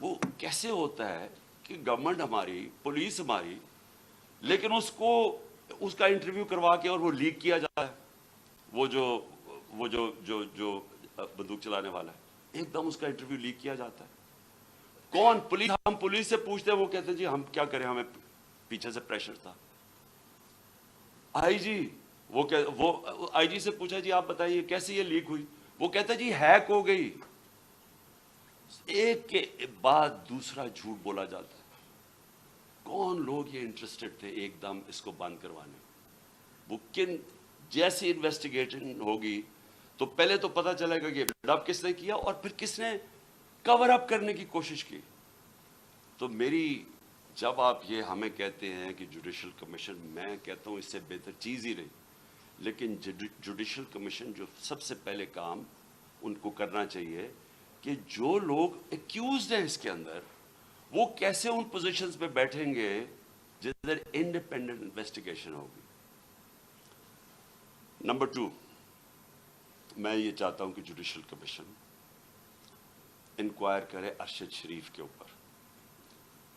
وہ کیسے ہوتا ہے کہ گورنمنٹ ہماری، پولیس ہماری، لیکن اس کو اس کا انٹرویو کروا کے اور وہ لیک کیا جاتا ہے، وہ جو بندوق چلانے والا ہے، ایک دم اس کا انٹرویو لیک کیا جاتا ہے. کون؟ پولیس. ہم پولیس سے پوچھتے ہیں، وہ کہتے ہیں جی ہم کیا کریں، ہمیں پیچھے سے پریشر تھا. آئی جی، وہ آئی جی سے پوچھا جی آپ بتائیے کیسے یہ لیک ہوئی، وہ کہتا ہے جی ہیک ہو گئی. ایک کے بعد دوسرا جھوٹ بولا جاتا ہے. کون لوگ یہ انٹرسٹڈ تھے ایک دم اس کو بند کروانے؟ وہ کن جیسی انویسٹیگیشن ہوگی تو پہلے تو پتہ چلے گا کہ بلڈ اپ کس نے کیا اور پھر کس نے کور اپ کرنے کی کوشش کی. تو میری جب آپ یہ ہمیں کہتے ہیں کہ جوڈیشل کمیشن، میں کہتا ہوں اس سے بہتر چیز ہی نہیں. لیکن جوڈیشل کمیشن جو سب سے پہلے کام ان کو کرنا چاہیے کہ جو لوگ ایکیوزڈ ہیں اس کے اندر، وہ کیسے ان پوزیشنز پہ بیٹھیں گے جدھر انڈیپینڈنٹ انویسٹیگیشن ہوگی. نمبر 2، میں یہ چاہتا ہوں کہ جوڈیشل کمیشن انکوائر کرے ارشد شریف کے اوپر،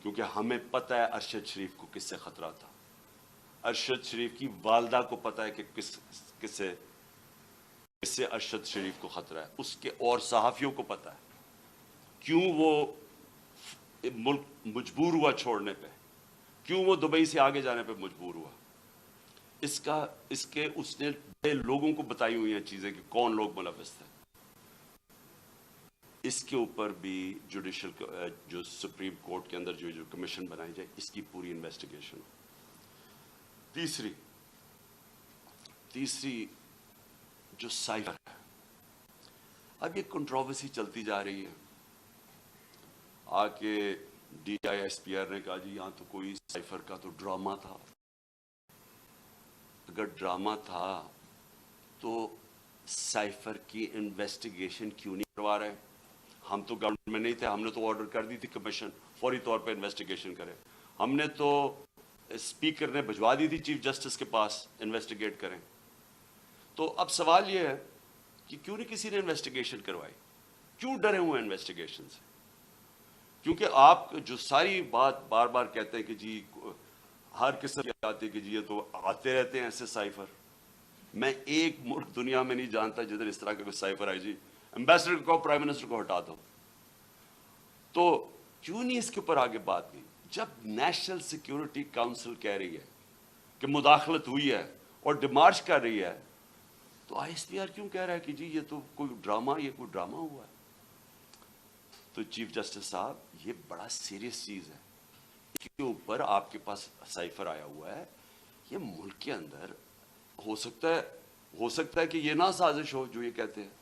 کیونکہ ہمیں پتہ ہے ارشد شریف کو کس سے خطرہ تھا. ارشد شریف کی والدہ کو پتہ ہے کہ کس سے ارشد شریف کو خطرہ ہے، اس کے اور صحافیوں کو پتہ ہے. کیوں وہ ملک مجبور ہوا چھوڑنے پہ، کیوں وہ دبئی سے آگے جانے پہ مجبور ہوا، اس نے لوگوں کو بتائی ہوئی ہیں چیزیں کہ کون لوگ ملوث تھے. اس کے اوپر بھی جوڈیشل جو سپریم کورٹ کے اندر جو کمیشن بنائی جائے، اس کی پوری انویسٹیگیشن. تیسری جو سائفر ہے، اب یہ کنٹروورسی چلتی جا رہی ہے. آ کے D I S P R نے کہا جی یہاں تو کوئی سائفر کا تو ڈرامہ تھا. اگر ڈرامہ تھا تو سائفر کی انویسٹیگیشن کیوں نہیں کروا رہے؟ ہم تو گورنمنٹ میں نہیں تھے، ہم نے تو آرڈر کر دی تھی کمیشن فوری طور پہ انویسٹیگیشن کرے. ہم نے تو اسپیکر نے بھجوا دی تھی چیف جسٹس کے پاس انویسٹیگیٹ کریں. تو اب سوال یہ ہے کہ کیوں نہیں کسی نے انویسٹیگیشن کروائی؟ کیوں ڈرے ہوئے انویسٹیگیشن سے؟ کیونکہ آپ جو ساری بات بار بار کہتے ہیں کہ جی ہر قسم کی آتی ہے کہ جی یہ تو آتے رہتے ہیں ایسے سائفر. میں ایک ملک دنیا میں نہیں جانتا جدھر اس طرح کا کوئی سائفر آئی جی ایمبیسڈر کو پرائم منسٹر کو ہٹا دو. تو کیوں نہیں اس کے اوپر آگے بات کی؟ جب نیشنل سیکیورٹی کاؤنسل کہہ رہی ہے کہ مداخلت ہوئی ہے اور ڈیمارچ کر رہی ہے، تو آئی ایس پی آر کیوں کہہ رہا ہے کہ جی یہ تو کوئی ڈرامہ ہوا ہے؟ تو چیف جسٹس صاحب یہ بڑا سیریس چیز ہے. اس کے اوپر آپ کے پاس سائفر آیا ہوا ہے. یہ ملک کے اندر ہو سکتا ہے کہ یہ نہ سازش ہو جو یہ کہتے ہیں.